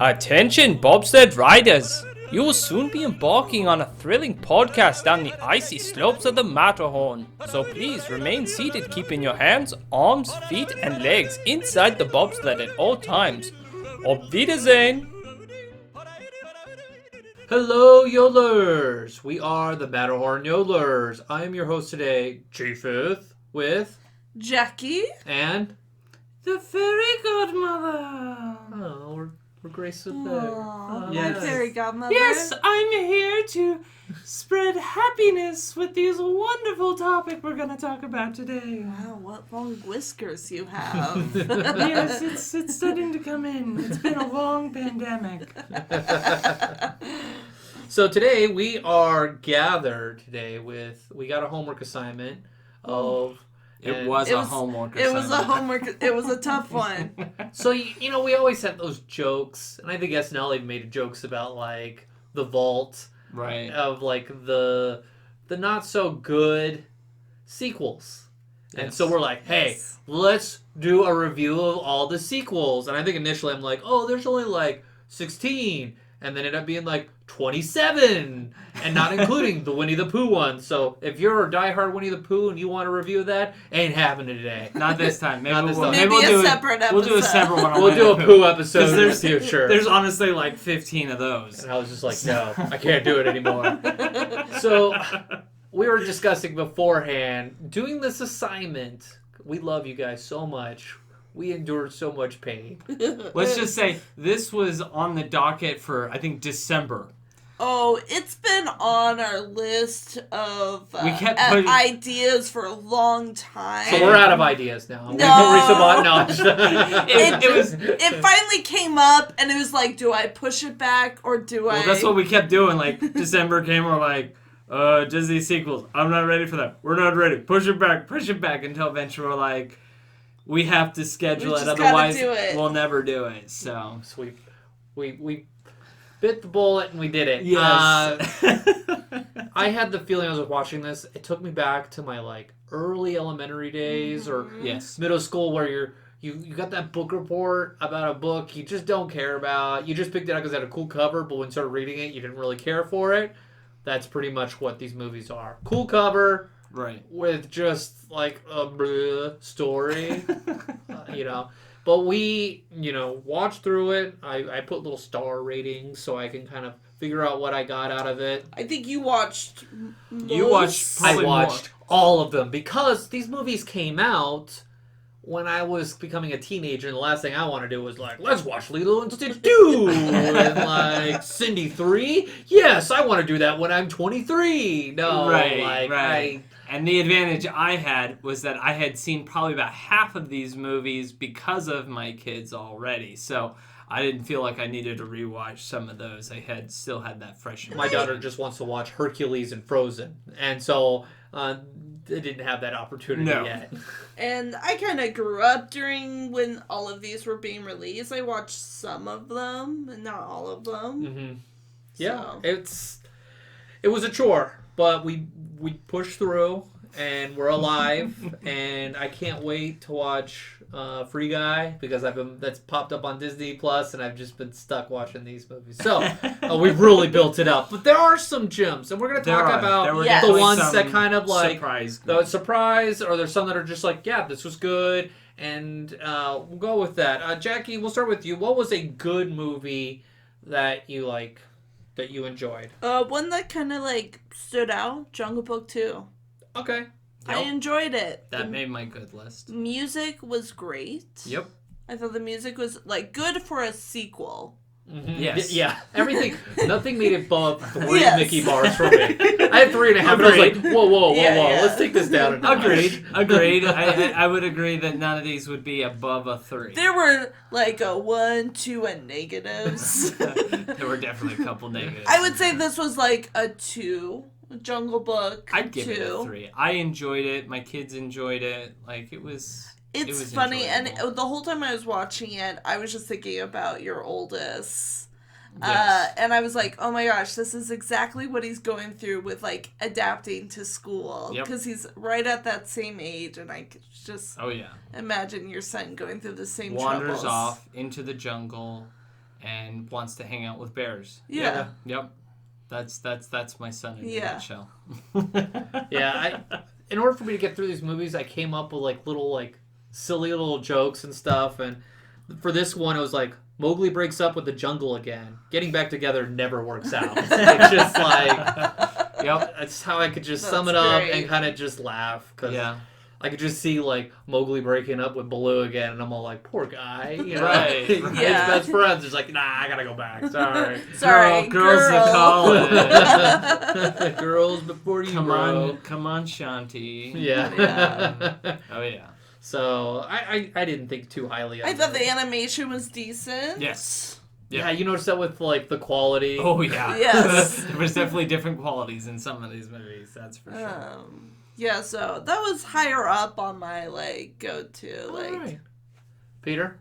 Attention, bobsled riders! You will soon be embarking on a thrilling podcast down the icy slopes of the Matterhorn. So please remain seated, keeping your hands, arms, feet, and legs inside the bobsled at all times. Auf Wiedersehen! Hello, Yodelers! We are the Matterhorn Yodelers. I am your host today, Chiefeth, with Jackie and the fairy godmother. we're Grace with Yes. Fairy godmother. Yes, I'm here to spread happiness with this wonderful topic we're going to talk about today. Wow, what long whiskers you have. Yes, it's starting to come in. It's been a long pandemic. So today we are gathered we got a homework assignment of... It was a homework assignment. It was a tough one. So, we always have those jokes, and I think SNL even made jokes about, like, the vault. Right. Of, like, the not so good sequels. Yes. And so we're like, hey, let's do a review of all the sequels. And I think initially I'm like, there's only, like, 16. And then it ended up being, like, 27. And not including the Winnie the Pooh one. So if you're a diehard Winnie the Pooh and you want a review of that, ain't happening today. Not this time. Maybe Maybe a separate episode. We'll do a separate one on We'll do a Pooh episode in the future. There's honestly like 15 of those. And I was just like, no, I can't do it anymore. So we were discussing beforehand, doing this assignment. We love you guys so much. We endured so much pain. Let's just say this was on the docket for, I think, December. Oh, it's been on our list of ideas for a long time. So we're out of ideas now. No. It finally came up, and it was like, do I push it back, or do I... Well, that's what we kept doing. Like, December came, we're like, Disney sequels. I'm not ready for that. We're not ready. Push it back, until eventually we're like... We have to schedule it, otherwise we'll never do it. So we bit the bullet and we did it. Yes. I had the feeling I was watching this. It took me back to my like early elementary days or middle school where you got that book report about a book you just don't care about. You just picked it up because it had a cool cover, but when you started reading it, you didn't really care for it. That's pretty much what these movies are. Cool cover. Right. With just, like, a story, But we, watched through it. I put little star ratings so I can kind of figure out what I got out of it. I think you watched most. I watched all of them because these movies came out when I was becoming a teenager, and the last thing I want to do was like, let's watch Lilo and Stitch 2! And like, Cindy 3? Yes, I want to do that when I'm 23! No, right. And the advantage I had was that I had seen probably about half of these movies because of my kids already. So I didn't feel like I needed to rewatch some of those. I still had that fresh in my daughter just wants to watch Hercules and Frozen. And so they didn't have that opportunity yet. And I kind of grew up during when all of these were being released. I watched some of them, and not all of them. Mm-hmm. Yeah, it was a chore. But we pushed through, and we're alive, and I can't wait to watch Free Guy because that's popped up on Disney Plus, and I've just been stuck watching these movies. So we've really built it up. But there are some gems, and we're going to talk about the ones that kind of like the surprise, or there's some that are just like, yeah, this was good, and we'll go with that. Jackie, we'll start with you. What was a good movie that you like? That you enjoyed? One that kind of like stood out, Jungle Book 2. Okay. Yep. I enjoyed it. That made my good list. Music was great. Yep. I thought the music was like good for a sequel. Mm-hmm. Yes. Yeah. Everything. Nothing made it above 3 Mickey bars for me. I had 3.5. And I was like, whoa. Let's take this down a notch. Agreed. I would agree that none of these would be above a 3. There were like a 1, 2, and negatives. There were definitely a couple negatives. I would say this was like a 2. Jungle Book. I'd give it a 3. I enjoyed it. My kids enjoyed it. Like it was. It's funny, enjoyable. And the whole time I was watching it, I was just thinking about your oldest. Yes. And I was like, oh my gosh, this is exactly what he's going through with, like, adapting to school. Because he's right at that same age, and I could just imagine your son going through the same Wanders troubles. off into the jungle, and wants to hang out with bears. Yeah. Yep. That's my son in a Yeah. nutshell. Yeah, in order for me to get through these movies, I came up with like little like silly little jokes and stuff. And for this one, it was like Mowgli breaks up with the jungle again. Getting back together never works out. It's just like, Yep. that's how I could just That's sum it up great. and kind of just laugh. Cause Yeah. I could just see like Mowgli breaking up with Baloo again, and I'm all like, poor guy. You know? Right. His Yeah. best friends is like, nah, I gotta go back. Sorry. Sorry, Girls girl. to college. Girls before you Come grow. on, Shanti. Yeah. Yeah. Oh yeah. So I didn't think too highly of I thought it. the animation was decent. Yes. Yeah, you noticed that with like the quality. Oh yeah. Yes. There was definitely different qualities in some of these movies. That's for sure. Yeah, so that was higher up on my like go-to. Like, Alright. Peter?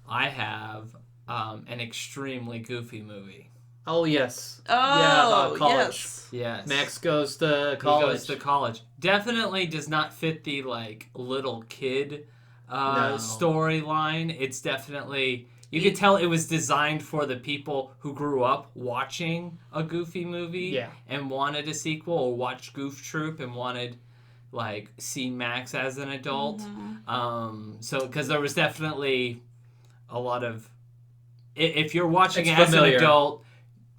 I have an extremely goofy movie. Oh yes. oh college. yes, Yes. Max goes to He college. goes to college. Definitely does not fit the like little kid No. storyline. It's definitely you could tell it was designed for the people who grew up watching a Goofy movie Yeah. and wanted a sequel, or watched Goof Troop and wanted like see Max as an adult. So because there was definitely a lot of if you're watching It's it as familiar. an adult,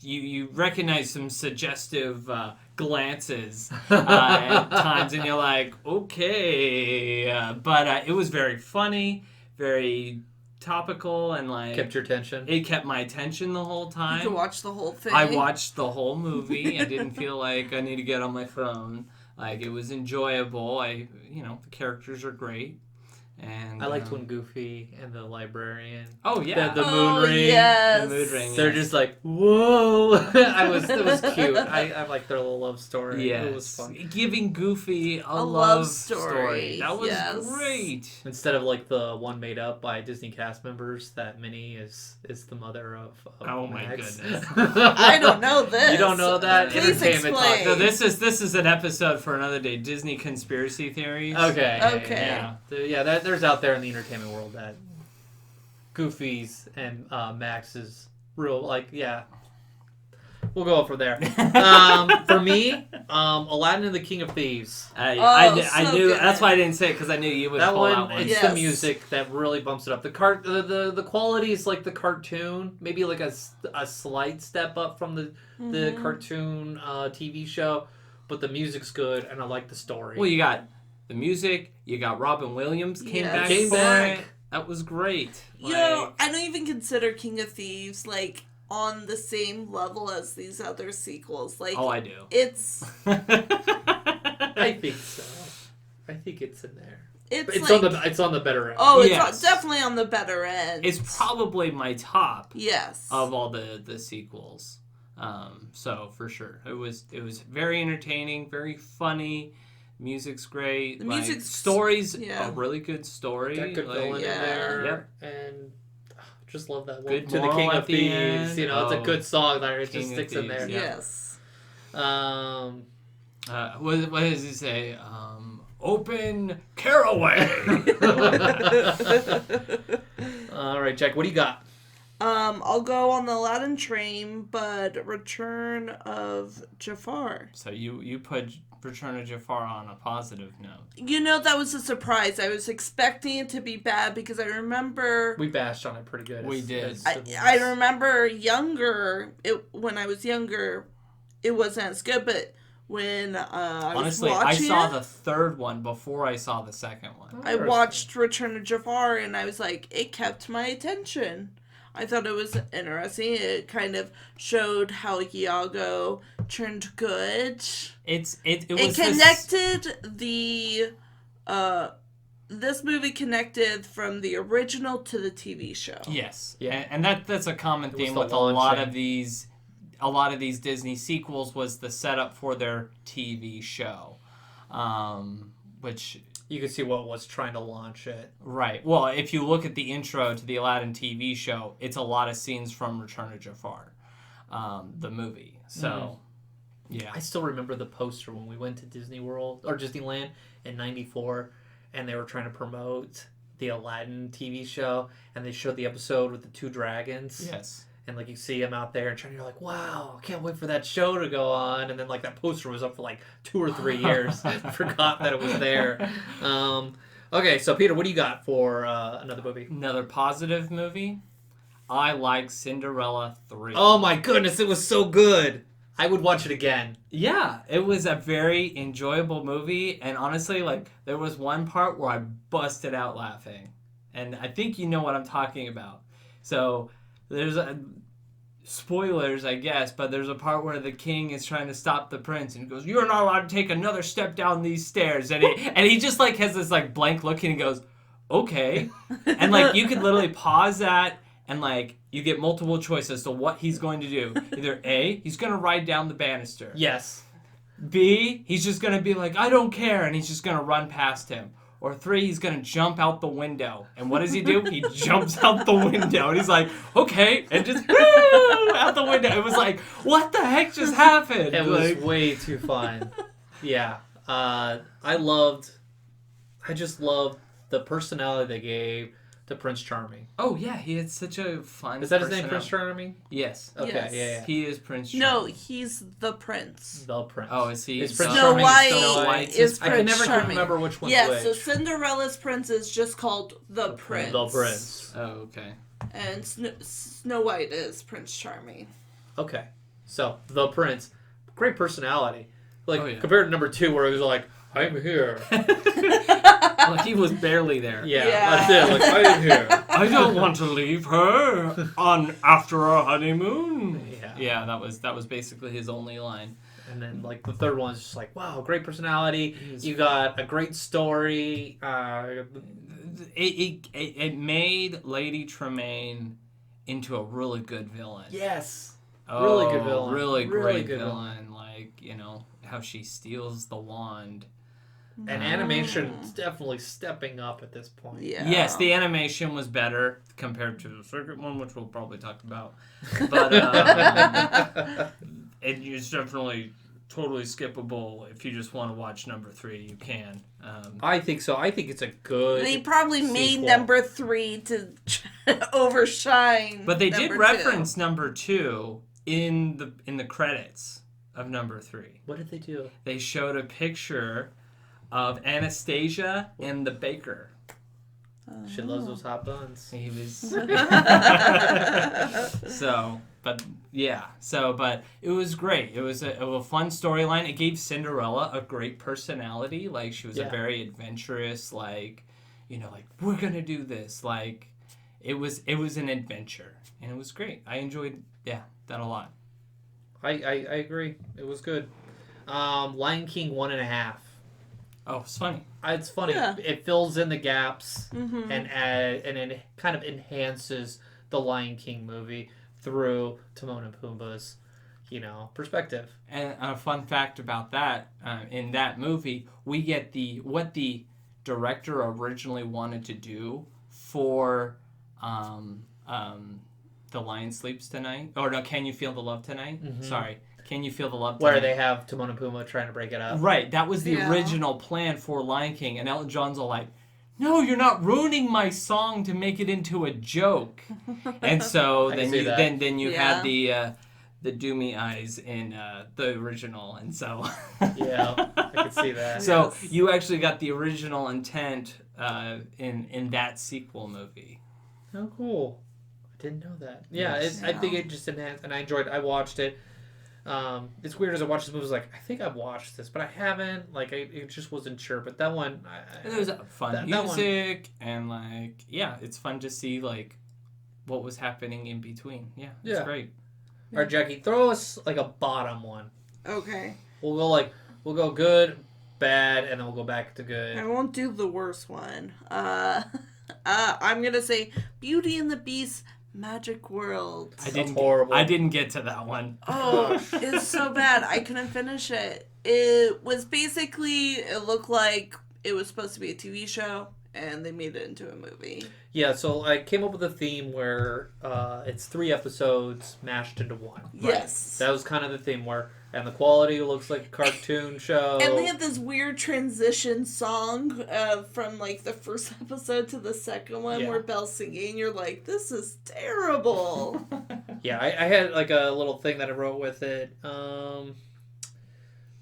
you recognize some suggestive glances at times, and you're like, okay, but it was very funny, very topical, and like Kept your attention. it kept my attention the whole you time. can watch the whole thing. I watched the whole movie. I didn't feel like I need to get on my phone. Like it was enjoyable. The characters are great, and I liked when Goofy and the librarian. Oh yeah, The moon ring. Yes. The moon ring. They're just like, whoa! It was cute. I liked their little love story. Yes. It was fun. Giving Goofy a love love story. That was Yes. great. Instead of like the one made up by Disney cast members, that Minnie is the mother of Oh my Max. goodness. I don't know this. You don't know that? Please Entertainment talk. explain. So this is an episode for another day. Disney conspiracy theories. Okay. Okay. Yeah. There's out there in the entertainment world that Goofy's and Max is real. Like, yeah. We'll go from there. For me, Aladdin and the King of Thieves. I so knew good. that's why I didn't say it, because I knew you would That pull one, that one. it's Yes. the music that really bumps it up. The quality is like the cartoon, maybe like a slight step up from the cartoon TV show, but the music's good and I like the story. Well, you got the music. You got Robin Williams came Yes. back. Came for back. it. That was great. You know, I don't even consider King of Thieves like on the same level as these other sequels. Like, Oh, I do. it's I think so. I think it's in there. it's It's like on the better end. oh, it's Yes. definitely on the better end. It's probably my top yes. of all the sequels. So for sure, it was very entertaining, very funny. Music's great. The like, music's- stories yeah. a really good story. Got good like, villain yeah. in there. Yep. And just love that one. Good To the moral King at of the Thieves. end. You know, it's a Oh, good song that it King just of sticks in Thieves, there. yeah. Yes. What does he say? Open Caraway. All right, Jack, what do you got? I'll go on the Aladdin train, but Return of Jafar. So you put Return of Jafar on a positive note. You know, that was a surprise. I was expecting it to be bad because I remember We bashed on it pretty good. We did. I remember when I was younger, it wasn't as good, but when Honestly, I I was watching saw it, the third one before I saw the second one. I watched Return of Jafar, and I was like, it kept my attention. I thought it was interesting. It kind of showed how Iago turned good. It It was connected this movie connected from the original to the TV show. Yes, Yeah. and that's a common was theme the with a lot launching. of these Disney sequels was the setup for their TV show, which. You can see what was trying to launch it. Right. Well, if you look at the intro to the Aladdin TV show, it's a lot of scenes from Return of Jafar, the movie. So, yeah. I still remember the poster when we went to Disney World or Disneyland in '94, and they were trying to promote the Aladdin TV show, and they showed the episode with the two dragons. Yes. And like you see him out there, and you're like, wow, I can't wait for that show to go on. And then like that poster was up for like 2 or 3 years. I forgot that it was there. Okay, so Peter, what do you got for another movie? Another positive movie. I like Cinderella 3. Oh my goodness, it was so good. I would watch it again. Yeah, it was a very enjoyable movie, and honestly, like, there was one part where I busted out laughing, and I think you know what I'm talking about. So, there's spoilers, I guess, but there's a part where the king is trying to stop the prince, and he goes, "You're not allowed to take another step down these stairs," and he just, like, has this, like, blank look, and he goes, "Okay," and, like, you could literally pause that, and, like, you get multiple choices as to what he's going to do. Either A, he's going to ride down the banister. Yes. B, he's just going to be like, "I don't care," and he's just going to run past him. Or 3, he's going to jump out the window. And what does he do? He jumps out the window. And he's like, "Okay," and just out the window. It was like, what the heck just happened? It was way too fun. Yeah. I just loved the personality they gave to Prince Charming. Oh, yeah, he had such a fun Is that his name, personality. Prince Charming? Yes. Okay, Yes. yeah. He is Prince No, Charming. he's the prince. The Prince. Oh, is he? It's Prince Snow Charming. White Snow White. is I can Prince never Charming. remember which one's Yeah, which. so Cinderella's prince is just called the prince. The Prince. Oh, okay. And Snow White is Prince Charming. Okay. So, the Prince. Great personality. Like, Oh, yeah. compared to number 2 where he was like, "I'm here." Like, he was barely there. Yeah, Yeah. that's it. Like, "I'm here." I don't want to leave her on after our honeymoon. Yeah. Yeah, that was basically his only line. And then, like, the third one's just like, wow, great personality. He's- You got a great story. It made Lady Tremaine into a really good villain. Yes. Really good villain. Really Really great good villain. Like, you know, how she steals the wand. And animation's definitely stepping up at this point. Yeah. Yes, the animation was better compared to the second one, which we'll probably talk about. But it is definitely totally skippable. If you just want to watch number 3, you can. I think so. I think it's a good. They probably made sequel. number 3 to overshine. But they did number 2. reference number 2 in the credits of number 3. What did they do? They showed a picture of Anastasia and the baker. She loves those hot buns. He was but it was great. It was a fun storyline. It gave Cinderella a great personality. Like, she was a Yeah. very adventurous, like, you know, like, we're gonna do this. Like, it was an adventure, and it was great. I enjoyed that a lot. I agree. It was good. Lion King 1.5. Oh, it's funny. It's funny. Yeah. It fills in the gaps Mm-hmm. and it kind of enhances the Lion King movie through Timon and Pumbaa's, perspective. And a fun fact about that, in that movie, we get what the director originally wanted to do for The Lion Sleeps Tonight. Or no, Can You Feel the Love Tonight? Mhm. Sorry. Can You Feel the Love Tonight? Where they have Timon and Pumbaa trying to break it up. Right. That was the Yeah. original plan for Lion King. And Elton John's all like, "No, you're not ruining my song to make it into a joke." And so I then can see you that. then you Yeah. had the Doomy eyes in the original, and so Yeah, I could see that. So Yes. you actually got the original intent in that sequel movie. Oh, cool. I didn't know that. Yeah, Yes. I think it just enhanced, and I enjoyed it. I watched it. It's weird as I watched this movie, I was like, I think I've watched this, but I haven't. Like, it just wasn't sure. But that one... And there was fun that one- music, and like, yeah, it's fun to see like what was happening in between. Yeah, it's Yeah. great. All right, Jackie, throw us like a bottom one. Okay. We'll go good, bad, and then we'll go back to I good. won't do the worst one. I'm gonna say Beauty and the Beast Magic World. I didn't. horrible. I didn't get to that one. Oh, it's so bad. I couldn't finish it. It was basically, it looked like it was supposed to be a TV show. and they made it into a movie. Yeah, so I came up with a theme where it's 3 episodes mashed into one. Yes. That was kind of the theme where, and the quality looks like a cartoon show. And they had this weird transition song from like the first episode to the second one where Belle's singing. You're like, this is terrible. Yeah, I had like a little thing that I wrote with it.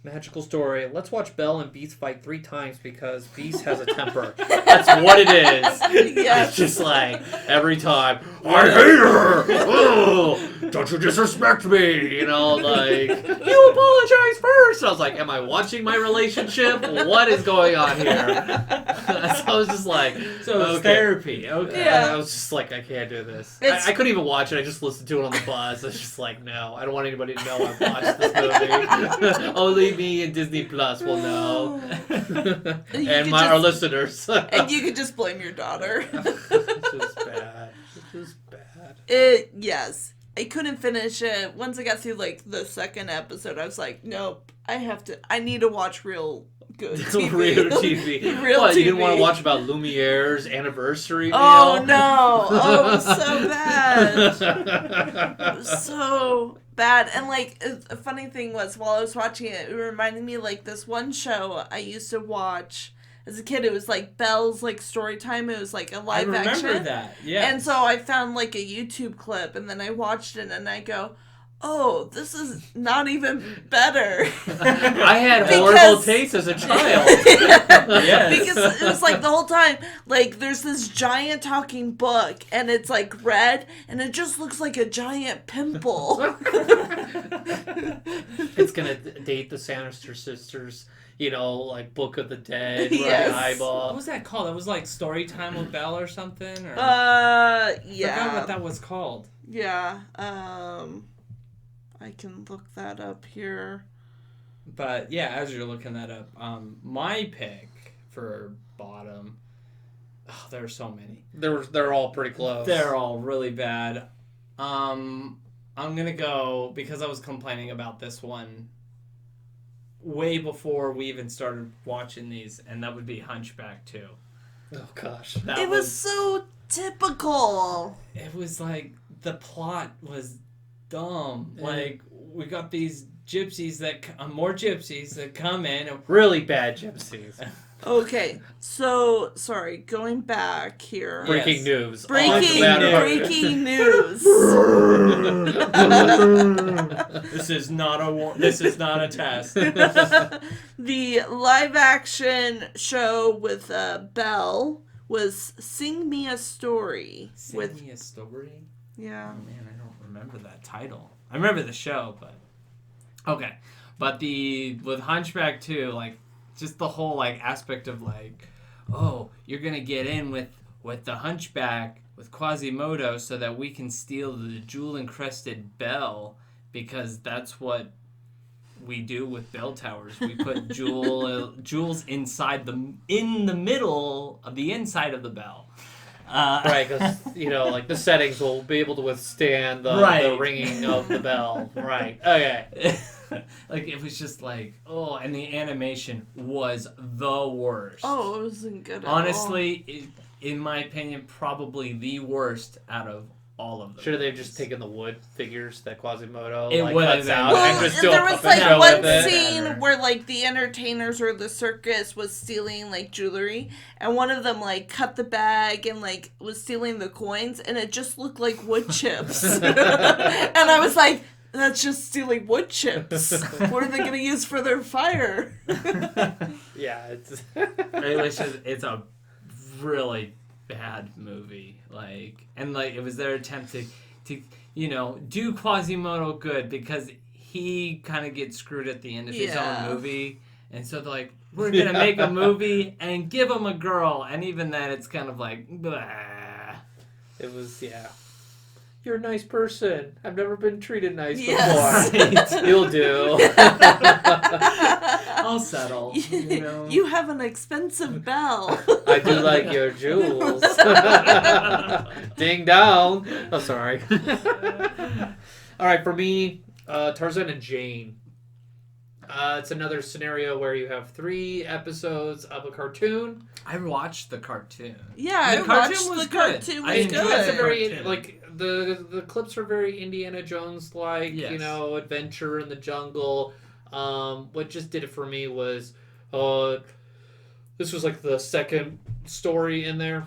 Magical story. Let's watch Belle and Beast fight 3 times because Beast has a temper. That's what it is. Yes. It's just like every time, I hate her. Oh, don't you disrespect me? You know, like you apologize first. I was like, am I watching my relationship? What is going on here? So I was just like, So it's therapy. Okay. Yeah. I was just like, I can't do this. It's- I couldn't even watch it. I just listened to it on the bus. I was just like, no, I don't want anybody to know I've watched this movie. Only me and Disney Plus will know. And our listeners. And you could just blame your daughter. It's just bad. It's just bad. Yes. I couldn't finish it. Once I got through like the second episode, I was like, nope, I need to watch real good TV. Real TV. Real What, TV. you didn't want to watch about Lumiere's anniversary meal? Oh no. Oh, it was so bad. It was so bad. And like a funny thing was while I was watching it, it reminded me like this one show I used to watch as a kid. It was like Belle's like story time. It was like a live I action. remember that. Yeah. And so I found like a YouTube clip and then I watched it and I go, oh, this is not even better. I had Because- horrible taste as a child. Yes. Because it was like the whole time, like there's this giant talking book and it's like red and it just looks like a giant pimple. It's gonna date the Sinister Sisters, you know, like Book of the Dead, Yes. What eyeball. was that called? That was like Story Time with Belle or something? Or Yeah. forgot what that was called. Yeah. I can look that up here. But yeah, as you're looking that up, my pick for bottom, oh, there are so many. They're all pretty close. They're all really bad. I'm gonna go because I was complaining about this one way before we even started watching these, and that would be Hunchback 2. Oh gosh. That It was so typical. It was like the plot was dumb. Yeah. Like we got these gypsies more gypsies that come in. And, Really bad gypsies. Okay, so sorry, going back here. Break- Breaking news. Breaking On news. this is not a test. The live action show with Belle was Sing Me a Story. Sing me a story. Yeah. Oh man, I don't remember that title. I remember the show, but okay. But with Hunchback 2, like just the whole like aspect of like, oh, you're gonna get in with the Hunchback with Quasimodo so that we can steal the jewel-encrusted Belle because that's what we do with bell towers. We put jewels inside in the middle of the inside of the bell. Right, because, you know, like the settings will be able to withstand the Right. ringing of the bell. Right. Okay. Like it was just like, oh, and the animation was the worst. Oh, it wasn't good at all. Honestly, in my opinion, probably the worst out of all of them. Should have just taken the wood figures that Quasimodo It like, would've cuts been- out Well, and just do there a was puppet like show one with it? scene Better. where like the entertainers or the circus was stealing like jewelry, and one of them like cut the bag and like was stealing the coins, and it just looked like wood chips. And I was like, that's just stealing wood chips. What are they gonna use for their fire? Yeah, it's It's a really bad movie. Like, and like it was their attempt to you know, do Quasimodo good because he kind of gets screwed at the end of his Yeah. own movie. And so they're like, we're going to make a movie and give him a girl. And even then, it's kind of like, blah. it was You're a nice person. I've never been treated nice Yes. before. You'll do. I'll settle. You know? You have an expensive bell. I do like your jewels. Ding dong. Oh, sorry. All right, for me, Tarzan and Jane. It's another scenario where you have 3 episodes of a cartoon. I watched the cartoon. Yeah, The I cartoon watched was the good. cartoon I was enjoyed It's a it. good. very Cartoon. like the clips are very Indiana Jones like, Yes. you know, adventure in the jungle. What just did it for me was this was like the second story in there,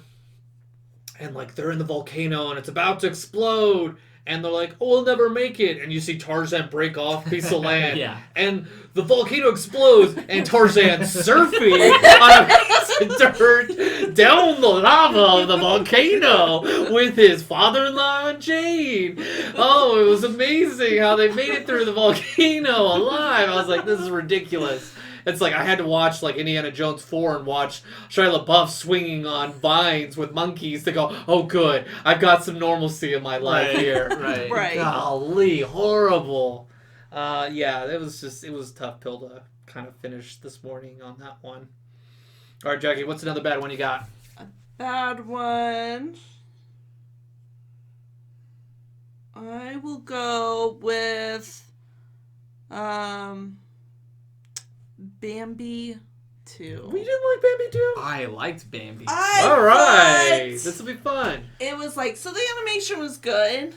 and like they're in the volcano and it's about to explode. And they're like, "Oh, we'll never make it." And you see Tarzan break off a piece of land. Yeah. And the volcano explodes, and Tarzan surfing on a piece of dirt down the lava of the volcano with his father-in-law and Jane. Oh, it was amazing how they made it through the volcano alive. I was like, this is ridiculous. It's like I had to watch like Indiana Jones 4 and watch Shia LaBeouf swinging on vines with monkeys to go, oh good, I've got some normalcy in my life here. Right. Right. Golly, horrible. Yeah, it was a tough pill to kind of finish this morning on that one. All right, Jackie, what's another bad one you got? Bad one. I will go with Bambi 2. We didn't like Bambi 2? I liked Bambi. All right, thought this will be fun. it was like, so the animation was good,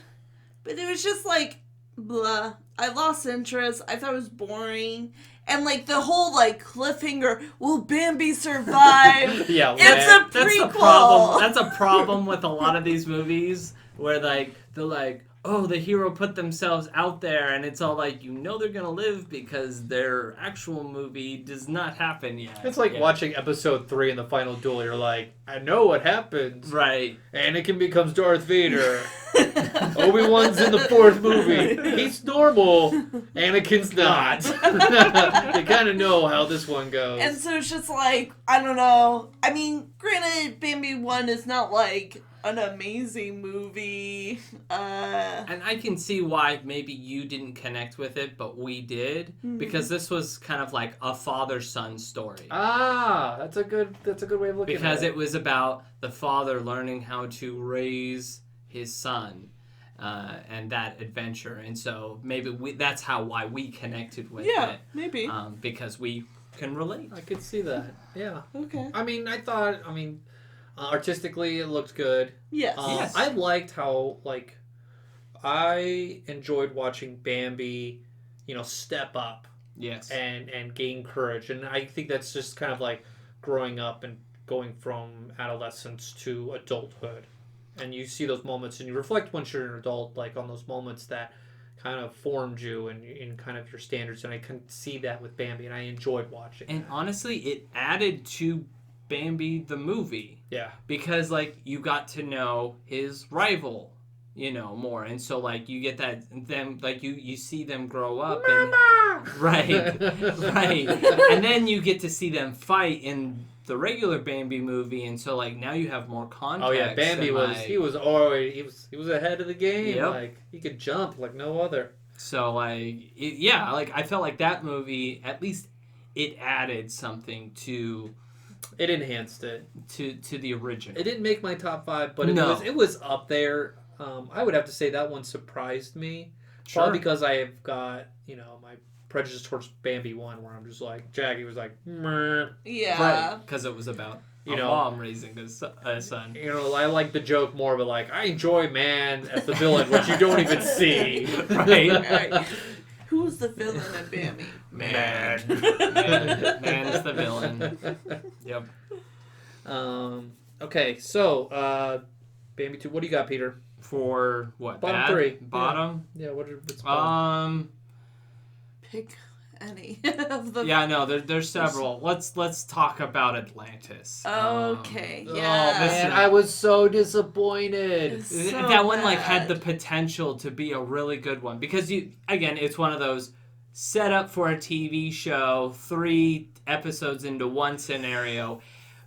but it was just like blah. I lost interest. I thought it was boring. And like the whole like cliffhanger, will Bambi survive? Yeah, It's a That's the prequel. problem. That's a problem with a lot of these movies where like they're like, oh, the hero put themselves out there, and it's all like, you know, they're gonna live because their actual movie does not happen yet. It's like Yeah. watching episode 3 in the final duel. You're like, I know what happens. Right. Anakin becomes Darth Vader. Obi-Wan's in the 4th movie. He's normal. Anakin's not. They kind of know how this one goes. And so it's just like, I don't know. I mean, granted, Bambi 1 is not like an amazing movie. And I can see why maybe you didn't connect with it, but we did, because this was kind of like a father-son story. That's a good way of looking Because at it was about the father learning how to raise his son, and that adventure, and so maybe that's why we connected with Yeah, it, maybe. because we can relate. I could see that. Yeah. Okay. I mean, artistically it looked good. Yes. Yes. I liked how I enjoyed watching Bambi, step up Yes. and gain courage, and I think that's just kind of like growing up and going from adolescence to adulthood. And you see those moments, and you reflect once you're an adult, like on those moments that kind of formed you and in kind of your standards. And I can see that with Bambi, and I enjoyed watching. And honestly, it added to Bambi the movie, Yeah, because like you got to know his rival, more, and so like you get them like you see them grow up, and right, and then you get to see them fight in the regular Bambi movie, and so like now you have more context. Oh yeah, Bambi and, was like, he was ahead of the game. Yep. Like he could jump like no other. So like I felt like that movie, at least it added something to It enhanced it. to the original. It didn't make my top 5, but No. it was up there. I would have to say that one surprised me. Probably because I have got my prejudice towards Bambi 1, where I'm just like Jackie was like, meh. Yeah. because it was about You a know. mom raising a son. I like the joke more, but like I enjoy man as the villain, which you don't even see. Right. Right. Who's the villain in Bambi? Man is the villain. Yep. Okay, so Bambi 2. What do you got, Peter? For what? Bottom bad? 3. Bottom. Yeah. What are what's bottom? Pick any of the. Yeah, no, there's several. Let's talk about Atlantis. Okay. Oh Yeah. man, I was so disappointed. It's so That one like had the bad. potential to be a really good one, because it's one of those set up for a TV show, 3 episodes into one scenario,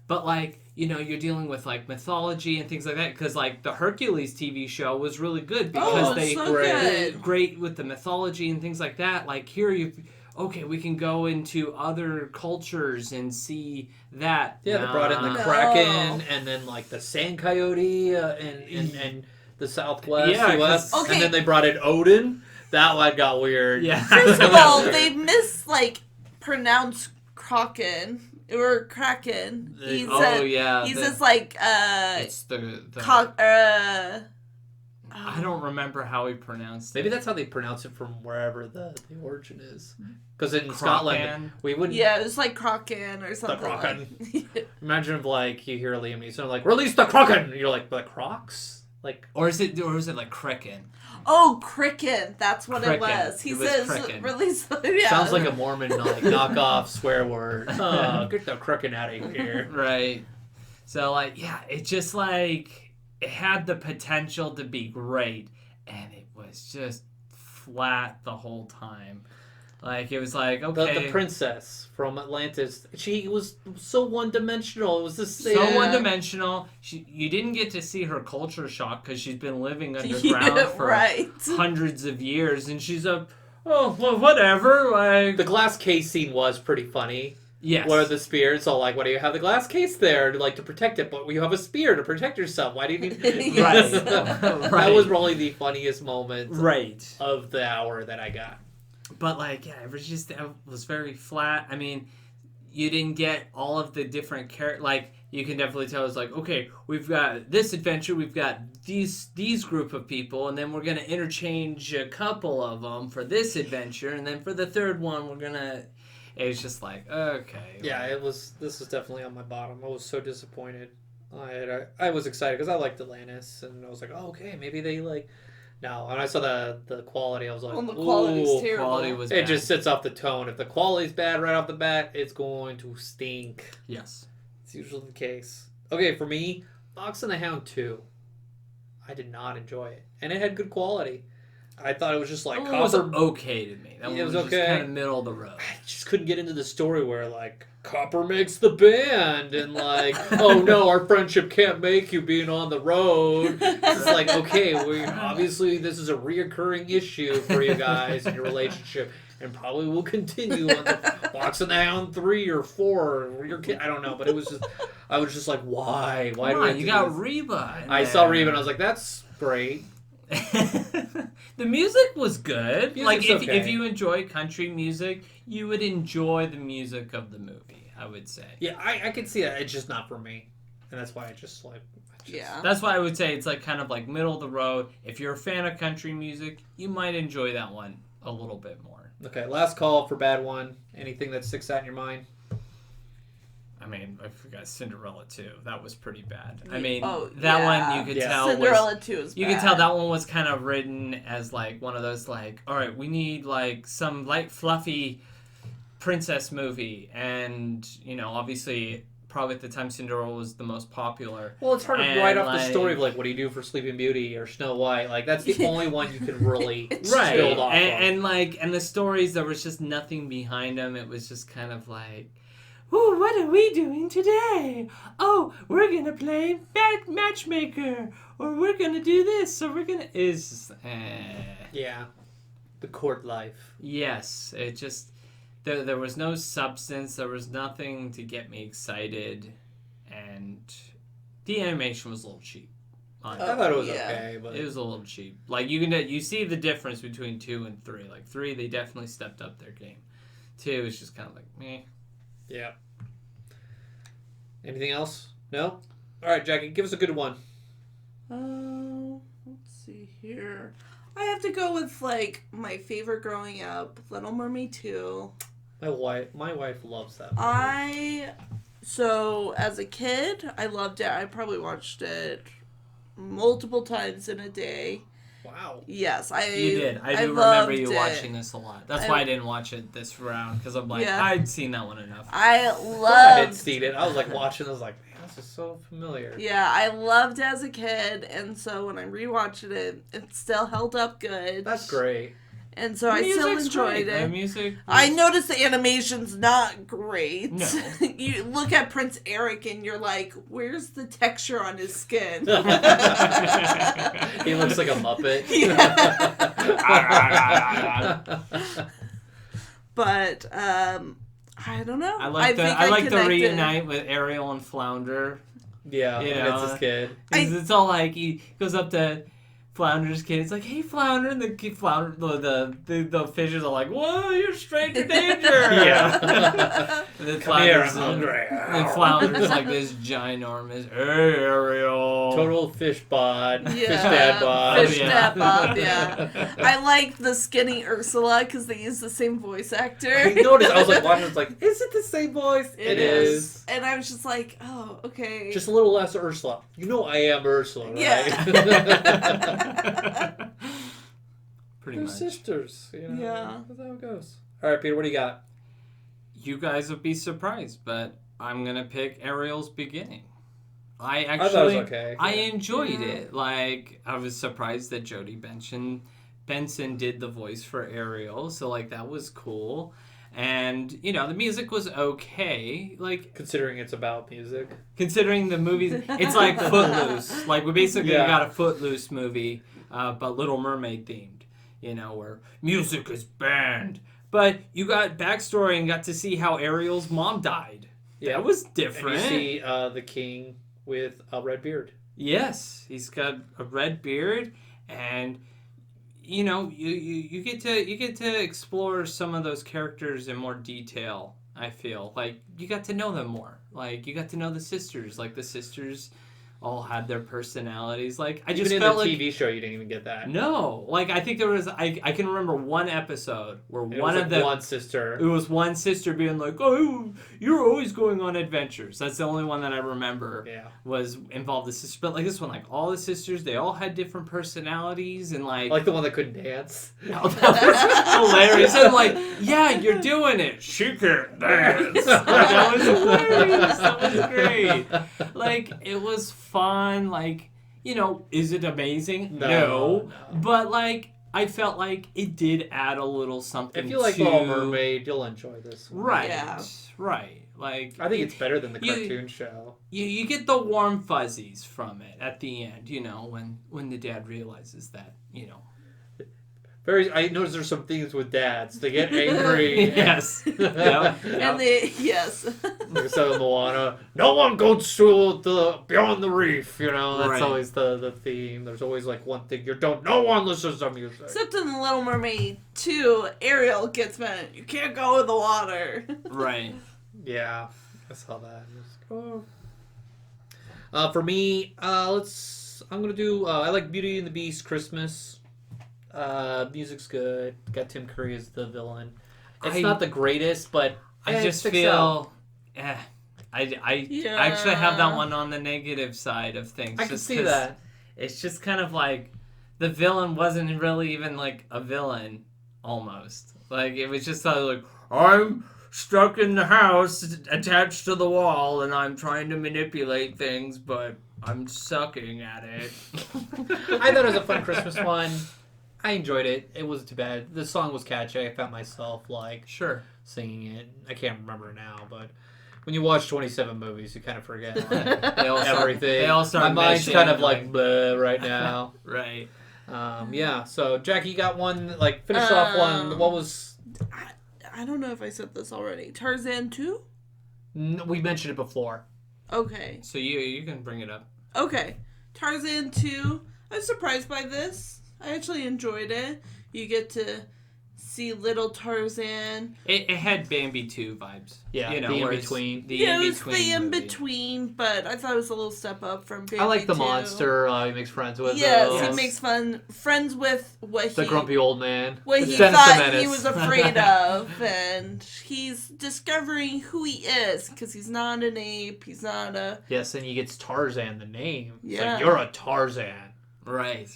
but like you're dealing with like mythology and things like that, because like the Hercules TV show was really good because Oh, they so Great. good. great with the mythology and things like that. Like here we can go into other cultures and see that. Yeah, they brought in the No. Kraken and then like the Sand Coyote and the Southwest Yeah, US. 'cause- And then they brought in Odin. That one got weird. Yeah. First of all, they missed like pronounce Kraken or Kraken. He yeah. He says like It's the I I don't remember how he pronounced it. Maybe that's how they pronounce it from wherever the origin is. Because in Kraken. Scotland, we wouldn't. Yeah, it was like Kraken or something. Kraken. Like. Imagine if like you hear Liam Neeson like release the Kraken. You're like the Crocs. Like Or is it like Kraken? Oh, Kraken. That's what it Kraken. was. He It was says Kraken. release. Yeah. sounds like a Mormon like knockoff swear word. Oh, get the Kraken out of here. Right. So like yeah, it just like it had the potential to be great, and it was just flat the whole time. Like it was like okay, The princess from Atlantis. She was so one-dimensional. It was the same. so one-dimensional. You didn't get to see her culture shock because she's been living underground for right. hundreds of years, and she's a oh well whatever like The glass case scene was pretty funny. yes. Where the spear's all like, why do you have the glass case there to protect it? But you have a spear to protect yourself. Why do you need? Right. That was probably the funniest moment right. of the hour that I got. But like, yeah, it was very flat. I mean, you didn't get all of the different characters. Like, you can definitely tell it's like, okay, we've got this adventure, we've got these group of people, and then we're gonna interchange a couple of them for this adventure, and then for the third one, we're gonna. It's just like, okay. Yeah, this was definitely on my bottom. I was so disappointed. I was excited because I liked Atlantis, and I was like, oh, okay, maybe they like. No, when I saw the quality, I was like, Well, the quality's ooh. terrible. Quality was It bad. just sets off the tone. If the quality's bad right off the bat, it's going to stink. Yes. It's usually the case. Okay, for me, Fox and the Hound 2. I did not enjoy it. And it had good quality. I thought it was just like That one was Copper. okay to me. That Yeah, one it was just okay. kind of middle of the road. I just couldn't get into the story where like Copper makes the band and like, oh no, our friendship can't make you being on the road. It's like, okay, obviously this is a reoccurring issue for you guys in your relationship, and probably will continue on the Fox and the Hound 3 or 4. I don't know, but I was just like, why? Why Come do I on, do you got this? Reba. in I saw there. Reba and I was like, that's great. The music was good. Music's Like okay. if you enjoy country music, you would enjoy the music of the movie, I would say. Yeah, I can see that. It's just not for me, and that's why I just like. Yeah. That's why I would say it's like kind of like middle of the road. If you're a fan of country music, you might enjoy that one a little bit more. Okay, last call for bad one. Anything that sticks out in your mind? I mean, I forgot Cinderella too. That was pretty bad. I mean, Oh, that yeah. one you could Yeah. tell was Cinderella 2 is you bad. could tell that one was kind of written as like one of those like, all right, we need like some light fluffy princess movie, and you know, obviously, probably at the time Cinderella was the most popular. Well, it's hard to And, write off the like- story of like, what do you do for Sleeping Beauty or Snow White? Like that's the only one you can really Right, build off of. and like, and the stories, there was just nothing behind them. It was just kind of like, ooh, what are we doing today? Oh, we're gonna play matchmaker, or we're gonna do this, or we're gonna. It's just, Yeah, the court life. Yes, it just there was no substance. There was nothing to get me excited, and the animation was a little cheap. I thought it was yeah. okay, but It was a little cheap. Like you see the difference between 2 and 3. Like 3, they definitely stepped up their game. 2 is just kind of like meh. yeah. Anything else? No. All right, Jackie, give us a good one. Let's see here. I have to go with like my favorite growing up, Little Mermaid 2. My wife loves that movie. So as a kid, I loved it. I probably watched it multiple times in a day. Wow. Yes, I You did. I do remember loved you it. watching this a lot. That's why I didn't watch it this round, because I'm like, Yeah. I'd seen that one enough. I I hadn't loved. seen it. I was like watching. I was like, man, this is so familiar. Yeah, I loved it as a kid, and so when I rewatched it, it still held up good. That's great. And so I still Music's enjoyed great. The it. music. I noticed the animation's not great. No. You look at Prince Eric and you're like, where's the texture on his skin? He looks like a Muppet. But I don't know. I like think the connected. reunite with Ariel and Flounder. Yeah, You and know, it's his kid. 'Cause it's all like he goes up to Flounder's kid. It's like, hey, Flounder, and the fishes are like, whoa, you're stranger danger. Yeah. And then Come here, I'm Flounder's hungry. and Flounder's like this ginormous, hey, Ariel. Total fish bod. Yeah. Fish dad bod. Fish yeah. dad bod, yeah. I like the skinny Ursula because they use the same voice actor. I noticed, I was like watching, I was like, is it the same voice? It is. And I was just like, oh, okay. Just a little less Ursula. You know I am Ursula, right? Yeah. Pretty They're much. sisters, you know. Yeah. That's how it goes. All right, Peter, what do you got? You guys would be surprised, but I'm gonna pick Ariel's beginning. I I thought it actually, was okay. I enjoyed Yeah. it. Like, I was surprised that Jodie Benson did the voice for Ariel, so like that was cool. And you know, the music was okay. Like, Considering it's about music. considering the movies, it's like Footloose. Like, we basically Yeah. got a Footloose movie, but Little Mermaid themed. You know, where music is banned, but you got backstory and got to see how Ariel's mom died. Yeah. That was And different. you see the king with a red beard. Yes, he's got a red beard, and you know, you get to explore some of those characters in more detail. I feel like you got to know them more. Like, you got to know the sisters. Like, the sisters all had their personalities. Like, I just Even felt in the like TV show, you didn't even get that. no. Like, I think there was I can remember one episode where It one was of like the one sister. it was one sister being like, "Oh, you're always going on adventures." That's the only one that I remember Yeah. was involved the sister. But like this one, like all the sisters, they all had different personalities and like, Like the one that couldn't dance. oh, that was hilarious. And I'm like, yeah, you're doing it. She can't dance. Like, that was hilarious. That was great. Like, it was fun. Like, you know, is it amazing? No. But like, I felt like it did add a little something. If you like to... Little Mermaid, you'll enjoy this one. Right. Yeah. Right. Like, I think it's better than the You- cartoon show. you get the warm fuzzies from it at the end, you know, when the dad realizes that, you know. I noticed there's some things with dads. They get angry. Yes. Yeah. And they, yes. Like I said with Moana, no one goes to the beyond the reef. You know, that's Right. always the theme. There's always like one thing you don't. No one listens to music. Except in The Little Mermaid 2, Ariel gets mad. You can't go in the water. Right. Yeah, I saw that. For me, I'm gonna do. I like Beauty and the Beast Christmas. Music's good. Got Tim Curry as the villain. It's I- not the greatest, but I it just sticks feel, out. I Yeah. actually have that one on the negative side of things. I can just see 'cause that. It's just kind of like the villain wasn't really even like a villain, almost. Like, it was just like, I'm stuck in the house attached to the wall and I'm trying to manipulate things, but I'm sucking at it. I thought it was a fun Christmas one. I enjoyed it. It wasn't too bad. The song was catchy. I found myself like Sure. singing it. I can't remember now, but when you watch 27 movies, you kind of forget like, They all start, everything. They all start My mind's meshing, kind of like bleh right now. right. Yeah. So Jackie, you got one. Like finish off one. What was? I don't know if I said this already. Tarzan 2? We mentioned it before. Okay. So you can bring it up. Okay. Tarzan 2. I was surprised by this. I actually enjoyed it. You get to see little Tarzan. It had Bambi 2 vibes. Yeah, you know, the where it's in-between. The Yeah, it was in-between the in movie. between, but I thought it was a little step up from Bambi I like the 2. monster. He makes friends with. Yes, Yes. he makes friends with what The he grumpy old man. what It's he Dennis the thought he Menace. was afraid of, and he's discovering who he is because he's not an ape. He's not a Yes, and he gets Tarzan the name. It's Yeah. like, you're a Tarzan. Right.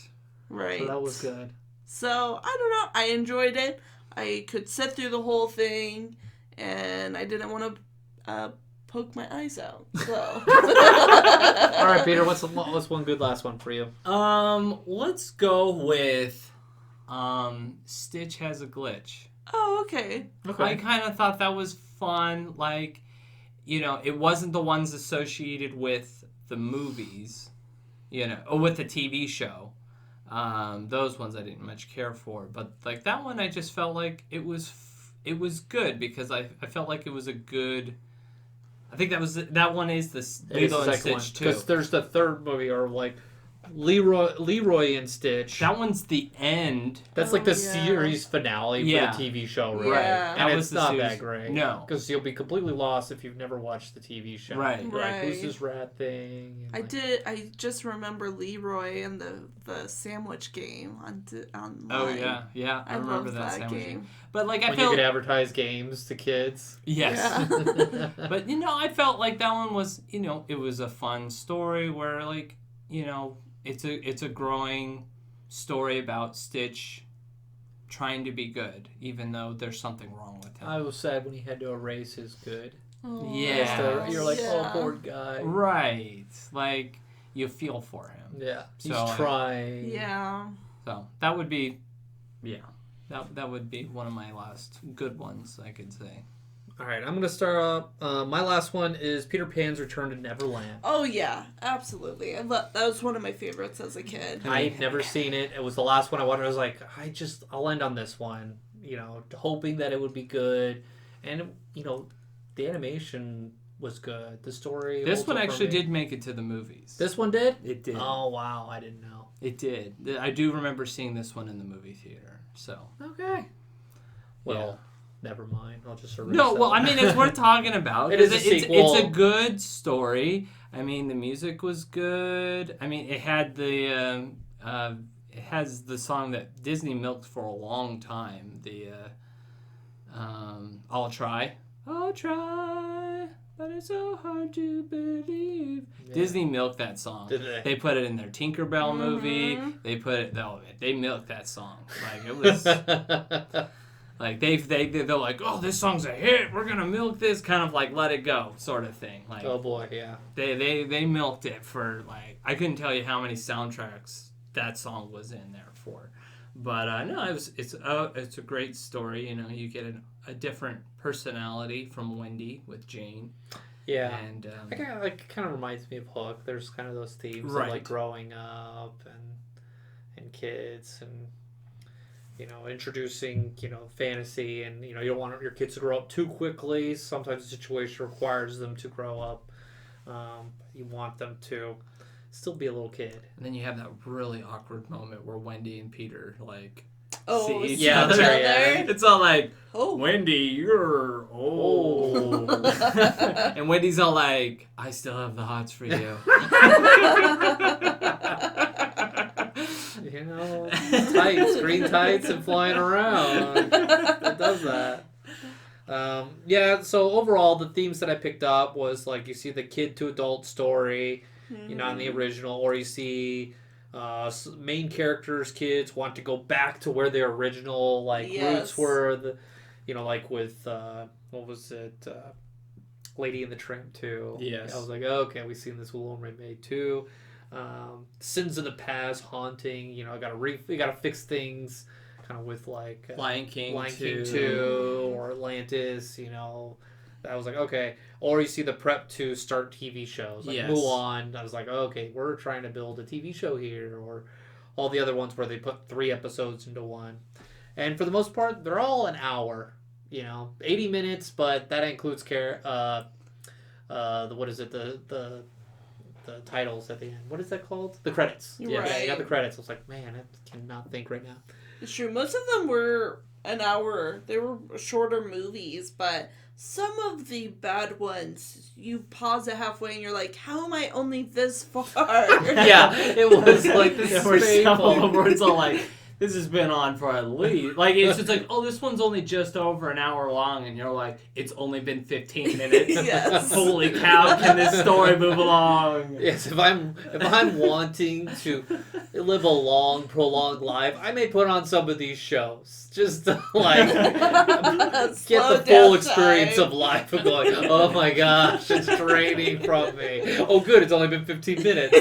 right. So that was good. So I don't know. I enjoyed it. I could sit through the whole thing, and I didn't want to poke my eyes out. So. All right, Peter. What's one good last one for you? Let's go with Stitch Has a Glitch. Oh, okay. I kind of thought that was fun. Like, you know, it wasn't the ones associated with the movies, you know, or with the TV show. Those ones I didn't much care for, but like that one, I just felt like it was good because I felt like it was a good. I think that one is the Lilo and Stitch too. Because there's the third movie, or like Leroy and Stitch. That one's the end. That's Oh, like the yeah. series finale Yeah. for the TV show, right? Yeah. And That it's was the not series- that great. No. Because you'll be completely lost if you've never watched the TV show. Right. Like, who's Right. this rat thing? And, I just remember Leroy and the sandwich game on Oh yeah, yeah. I remember love that sandwich. game. But like I when you felt could advertise games to kids. yes. Yeah. But I felt like that one was, it was a fun story where like, it's a growing story about Stitch trying to be good, even though there's something wrong with him. I was sad when he had to erase his good. Oh, Yeah. You're like, yeah. oh, poor guy. Right. Like you feel for him. Yeah. He's So, trying. Yeah. So that would be, that would be one of my last good ones, I could say. All right, I'm going to start up. My last one is Peter Pan's Return to Neverland. Oh yeah, absolutely. That was one of my favorites as a kid. I've never seen it. It was the last one I watched. I was like, I'll end on this one, hoping that it would be good. And, the animation was good. The story. This also one for actually me. did make it to the movies. This one did? It did. Oh, wow. I didn't know. It did. I do remember seeing this one in the movie theater. So. Okay. Well, never mind. I'll just erase No, that well, one. I mean, it's worth talking about. It is a It's sequel. a good story. I mean, the music was good. I mean, it had it has the song that Disney milked for a long time. The I'll try, but it's so hard to believe. Yeah. Disney milked that song. Did they? They put it in their Tinkerbell movie. Mhm. They put it. They milked that song. Like it was. Like they're like, oh, this song's a hit. We're gonna milk this, kind of like let it go, sort of thing. Like Oh, boy, yeah. they milked it for like I couldn't tell you how many soundtracks that song was in there for, but no, it's a great story. You get a different personality from Wendy with Jane, Yeah. and It kind of reminds me of Hook. There's kind of those themes Right. of like growing up and kids and introducing fantasy and you don't want your kids to grow up too quickly. Sometimes the situation requires them to grow up. You want them to still be a little kid. and then you have that really awkward moment where Wendy and Peter like Oh, see each yeah, other. that's right, yeah. It's all like, Oh. Wendy, you're old. And Wendy's all like, I still have the hots for you. Tights, green tights, and flying around. It does that. So overall, the themes that I picked up was like you see the kid to adult story, in the original, or you see main characters' kids want to go back to where their original roots were. Like with what was it, Lady and the Tramp 2. Yes. I was like, okay, we've seen this with Little Mermaid 2. Sins of the past haunting. I gotta fix things, kind of with like Lion King 2 or Atlantis. I was like, okay. Or you see the prep to start TV shows like Yes. Mulan. I was like, okay, we're trying to build a TV show here, or all the other ones where they put 3 episodes into one. And for the most part, they're all an hour. 80 minutes, but that includes what is it, the titles at the end. What is that called? The credits. Right. Yeah, you got the credits. I was like, man, I cannot think right now. It's true. Most of them were an hour. They were shorter movies, but some of the bad ones, you pause it halfway and you're like, how am I only this far? Yeah, it was like this. There were several where it's all like, this has been on for at least, like, it's just like, oh, this one's only just over an hour long, and you're like, it's only been 15 minutes. Yes. Holy cow, can this story move along? Yes, if I'm wanting to live a long, prolonged life, I may put on some of these shows just to get Slow the full down experience time. of life of going, oh my gosh, it's draining from me. Oh good, it's only been 15 minutes.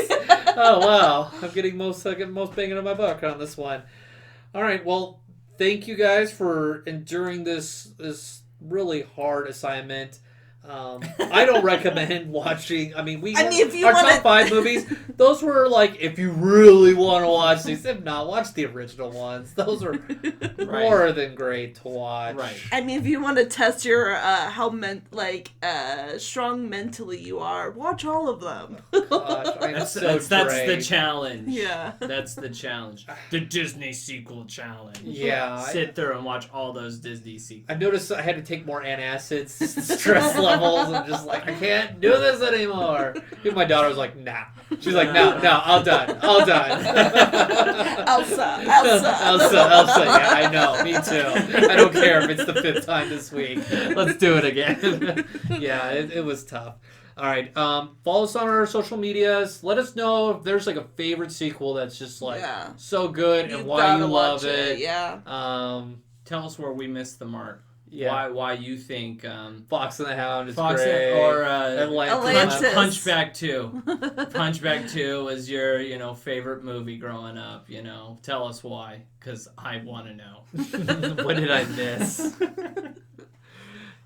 Oh wow, I'm getting most bang out of my buck on this one. All right, well, thank you guys for enduring this really hard assignment. I don't recommend watching. I mean, if you our wanna- top 5 movies. Those were like, if you really want to watch these. If not, watch the original ones. Those are more than great to watch. Right. I mean, if you want to test your how strong mentally you are, watch all of them. Gosh, I'm That's so the drained. challenge. Yeah. That's the challenge. The Disney sequel challenge. Yeah, Sit there and watch all those Disney sequels. I noticed I had to take more antacids. Stress levels. I'm just like, I can't do this anymore. Even my daughter was like, nah. She's like, no, all done. Elsa. Elsa. Yeah, I know. Me too. I don't care if it's the 5th time this week. Let's do it again. Yeah, it was tough. All right. Follow us on our social medias. Let us know if there's like a favorite sequel that's just like so good and why you love it. Yeah. Tell us where we missed the mark. Yeah. Why you think Fox and the Hound is Fox great. or Atlantis. Punchback 2. Punchback 2 was your favorite movie growing up. Tell us why, because I want to know. What did I miss?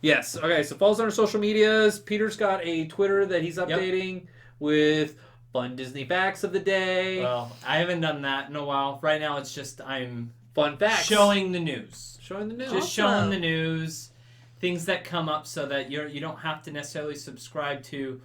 Yes. Okay. So follow us on our social medias. Peter's got a Twitter that he's updating with fun Disney facts of the day. Well, I haven't done that in a while. Right now, it's just I'm Fun facts. showing the news. Showing the news. Just showing the news, things that come up, so that you don't have to necessarily subscribe to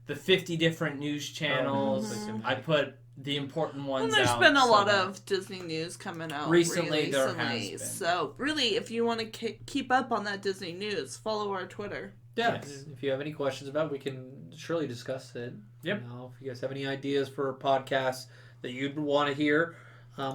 the 50 different news channels. I put the important ones And there's out. been a so lot that- of Disney news coming out Recently, there recently. has been. So really, if you want to keep up on that Disney news, follow our Twitter. Yeah. Yes. If you have any questions about it, we can surely discuss it. Yep. If you guys have any ideas for podcasts that you'd want to hear,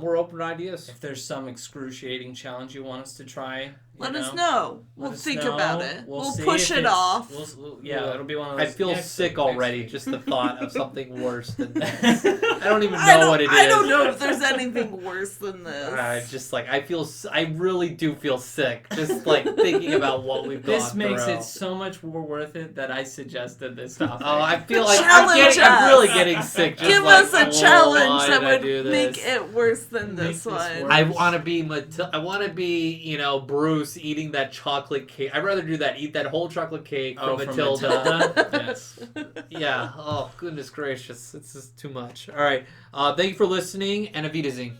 we're open to ideas. If there's some excruciating challenge you want us to try, Let us know. Let We'll us think know. about it. We'll We'll see push if it it's- off. It'll be one of I those. feel next sick week, already, next just the thought of something worse than this. I don't even know what it is. I don't know if there's anything worse than this. Just like I really do feel sick just like thinking about what we've gone This makes through. it so much more worth it that I suggested this topic. Oh, I feel like Challenge I'm really us. getting sick. Just Give like, us a oh, challenge why that did I would do make this? it worse than Make this this one. worse. I want to be Bruce eating that chocolate cake. I'd rather do that. Eat that whole chocolate cake from from Matilda. Matilda? Yes. Yeah. Oh goodness gracious, this is too much. All right. Thank you for listening, and Auf Wiedersehen.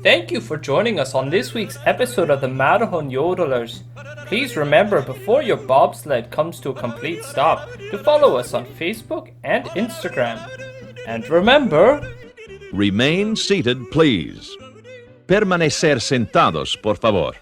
Thank you for joining us on this week's episode of the Matterhorn Yodelers. Please remember, before your bobsled comes to a complete stop, to follow us on Facebook and Instagram. And remember, Remain seated, please. Permanecer sentados, por favor.